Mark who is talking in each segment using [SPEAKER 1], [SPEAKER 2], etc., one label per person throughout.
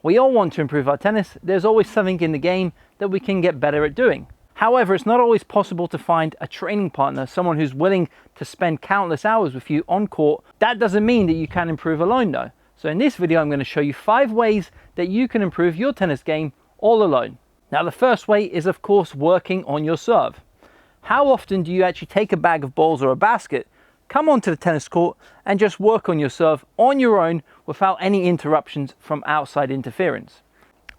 [SPEAKER 1] We all want to improve our tennis. There's always something in the game that we can get better at doing. However, it's not always possible to find a training partner, someone who's willing to spend countless hours with you on court. That doesn't mean that you can improve alone though. So in this video, I'm going to show you 5 ways that you can improve your tennis game all alone. Now, the first way is, of course, working on your serve. How often do you actually take a bag of balls or a basket, come onto the tennis court and just work on your serve on your own without any interruptions from outside interference?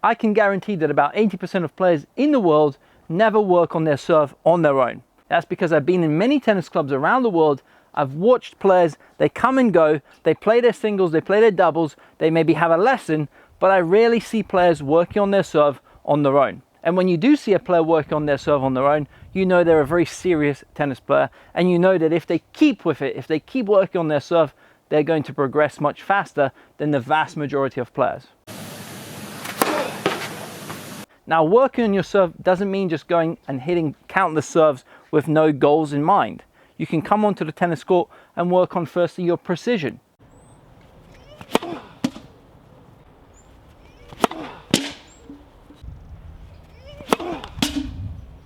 [SPEAKER 1] I can guarantee that about 80% of players in the world never work on their serve on their own. That's because I've been in many tennis clubs around the world. I've watched players, they come and go, they play their singles, they play their doubles, they maybe have a lesson, but I rarely see players working on their serve on their own. And when you do see a player working on their serve on their own, you know they're a very serious tennis player, and you know that if they keep with it, if they keep working on their serve, they're going to progress much faster than the vast majority of players. Now, working on your serve doesn't mean just going and hitting countless serves with no goals in mind. You can come onto the tennis court and work on firstly your precision.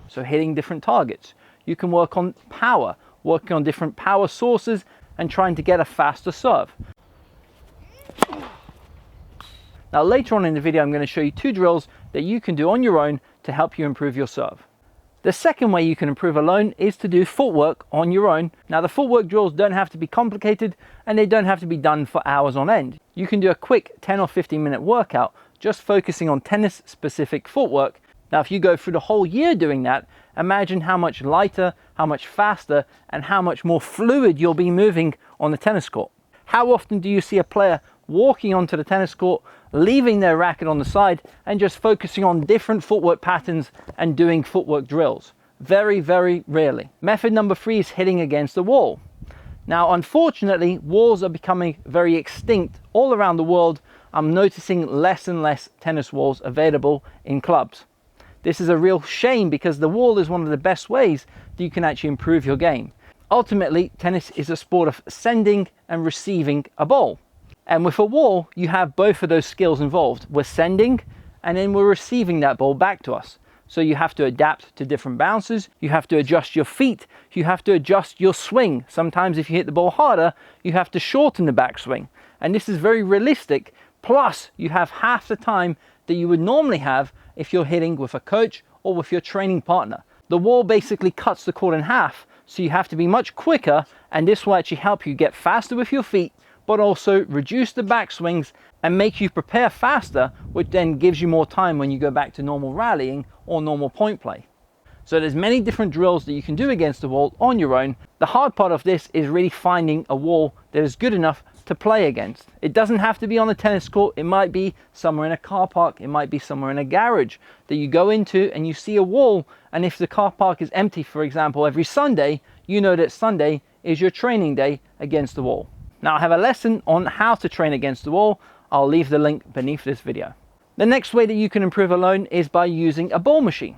[SPEAKER 1] So hitting different targets. You can work on power, working on different power sources and trying to get a faster serve. Now, later on in the video, I'm going to show you 2 drills that you can do on your own to help you improve your serve. The second way you can improve alone is to do footwork on your own. Now, the footwork drills don't have to be complicated and they don't have to be done for hours on end. You can do a quick 10 or 15 minute workout just focusing on tennis specific footwork. Now, if you go through the whole year doing that, imagine how much lighter, how much faster, and how much more fluid you'll be moving on the tennis court. How often do you see a player walking onto the tennis court, leaving their racket on the side, and just focusing on different footwork patterns and doing footwork drills? Very, very rarely. Method number 3 is hitting against the wall. Now, unfortunately, walls are becoming very extinct all around the world. I'm noticing less and less tennis walls available in clubs. This is a real shame because the wall is one of the best ways that you can actually improve your game. Ultimately, tennis is a sport of sending and receiving a ball. And with a wall, you have both of those skills involved. We're sending and then we're receiving that ball back to us. So you have to adapt to different bounces. You have to adjust your feet. You have to adjust your swing. Sometimes if you hit the ball harder, you have to shorten the backswing. And this is very realistic. Plus, you have half the time that you would normally have if you're hitting with a coach or with your training partner. The wall basically cuts the court in half, so you have to be much quicker, and this will actually help you get faster with your feet, but also reduce the backswings and make you prepare faster, which then gives you more time when you go back to normal rallying or normal point play. So there's many different drills that you can do against the wall on your own. The hard part of this is really finding a wall that is good enough to play against. It doesn't have to be on a tennis court. It might be somewhere in a car park. It might be somewhere in a garage that you go into and you see a wall. And if the car park is empty, for example, every Sunday, you know that Sunday is your training day against the wall. Now, I have a lesson on how to train against the wall. I'll leave the link beneath this video. The next way that you can improve alone is by using a ball machine.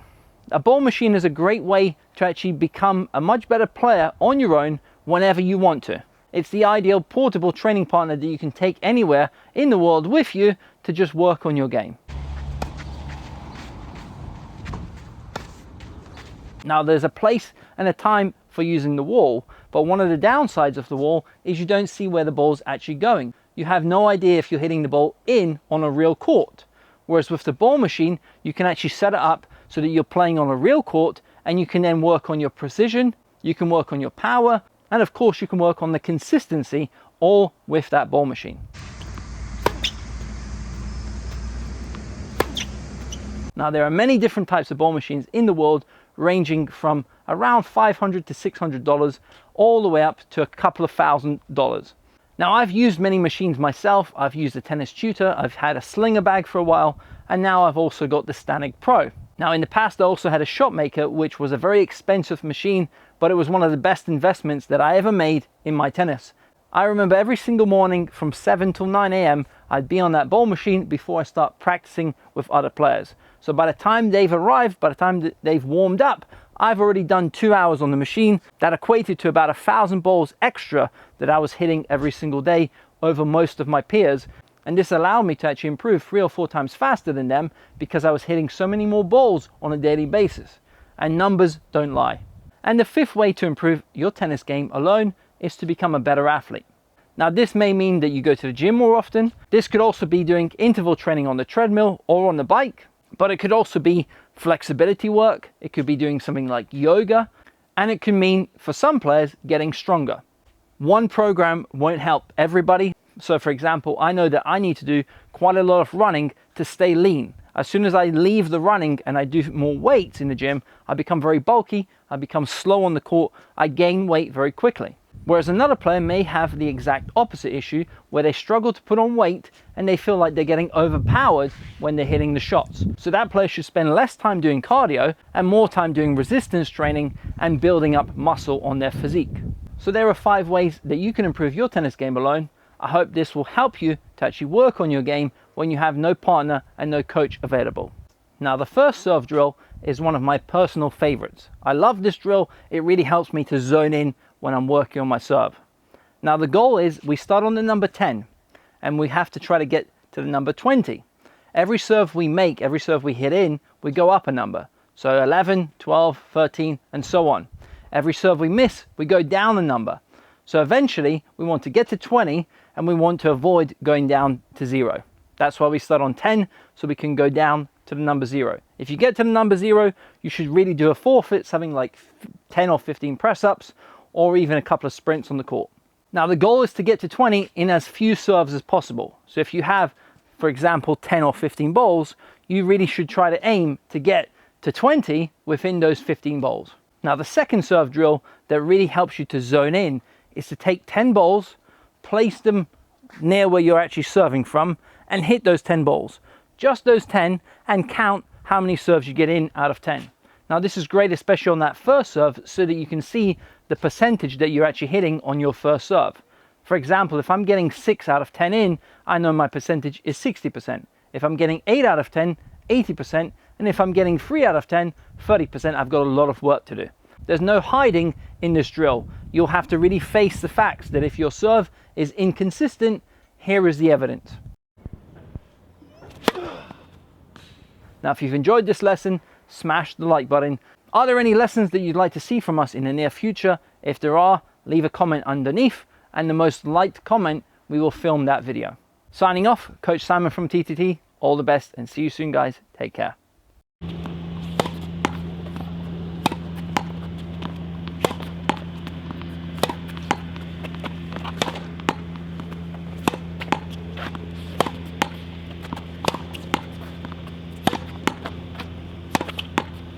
[SPEAKER 1] A ball machine is a great way to actually become a much better player on your own whenever you want to. It's the ideal portable training partner that you can take anywhere in the world with you to just work on your game. Now, there's a place and a time for using the wall, but one of the downsides of the wall is you don't see where the ball's actually going. You have no idea if you're hitting the ball in on a real court. Whereas with the ball machine, you can actually set it up so that you're playing on a real court, and you can then work on your precision, you can work on your power, and of course you can work on the consistency all with that ball machine. Now, there are many different types of ball machines in the world, ranging from around $500 to $600 all the way up to a couple of $1,000. Now, I've used many machines myself. I've used a tennis tutor, I've had a slinger bag for a while, and now I've also got the Stanig Pro. Now, in the past, I also had a Shotmaker, which was a very expensive machine, but it was one of the best investments that I ever made in my tennis. I remember every single morning from 7 till 9 a.m. I'd be on that ball machine before I start practicing with other players. So by the time they've arrived, by the time that they've warmed up, I've already done 2 hours on the machine. That equated to about 1,000 balls extra that I was hitting every single day over most of my peers. And this allowed me to actually improve 3 or 4 times faster than them because I was hitting so many more balls on a daily basis. And numbers don't lie. And the fifth way to improve your tennis game alone is to become a better athlete. Now this may mean that you go to the gym more often. This could also be doing interval training on the treadmill or on the bike, but it could also be flexibility work. It could be doing something like yoga, and it can mean for some players getting stronger. One program won't help everybody. So for example, I know that I need to do quite a lot of running to stay lean. As soon as I leave the running and I do more weights in the gym, I become very bulky, I become slow on the court, I gain weight very quickly. Whereas another player may have the exact opposite issue where they struggle to put on weight and they feel like they're getting overpowered when they're hitting the shots. So that player should spend less time doing cardio and more time doing resistance training and building up muscle on their physique. So there are 5 ways that you can improve your tennis game alone. I hope this will help you to actually work on your game when you have no partner and no coach available. Now the first serve drill is one of my personal favorites. I love this drill. It really helps me to zone in when I'm working on my serve. Now the goal is we start on the number 10 and we have to try to get to the number 20. Every serve we make, every serve we hit in, we go up a number. So 11, 12, 13 and so on. Every serve we miss, we go down a number. So eventually we want to get to 20 and we want to avoid going down to 0. That's why we start on 10, so we can go down to the number 0. If you get to the number 0, you should really do a forfeit, something like 10 or 15 press-ups, or even a couple of sprints on the court. Now the goal is to get to 20 in as few serves as possible. So if you have, for example, 10 or 15 balls, you really should try to aim to get to 20 within those 15 balls. Now the second serve drill that really helps you to zone in is to take 10 balls, place them near where you're actually serving from, and hit those 10 balls. Just those 10, and count how many serves you get in out of 10. Now this is great, especially on that first serve, so that you can see the percentage that you're actually hitting on your first serve. For example, if I'm getting 6 out of 10 in, I know my percentage is 60%. If I'm getting 8 out of 10, 80%, and if I'm getting 3 out of 10, 30%, I've got a lot of work to do. There's no hiding in this drill. You'll have to really face the facts that if your serve is inconsistent, here is the evidence. Now, if you've enjoyed this lesson, smash the like button. Are there any lessons that you'd like to see from us in the near future? If there are, leave a comment underneath, and the most liked comment, we will film that video. Signing off, Coach Simon from TTT. All the best and see you soon, guys. Take care.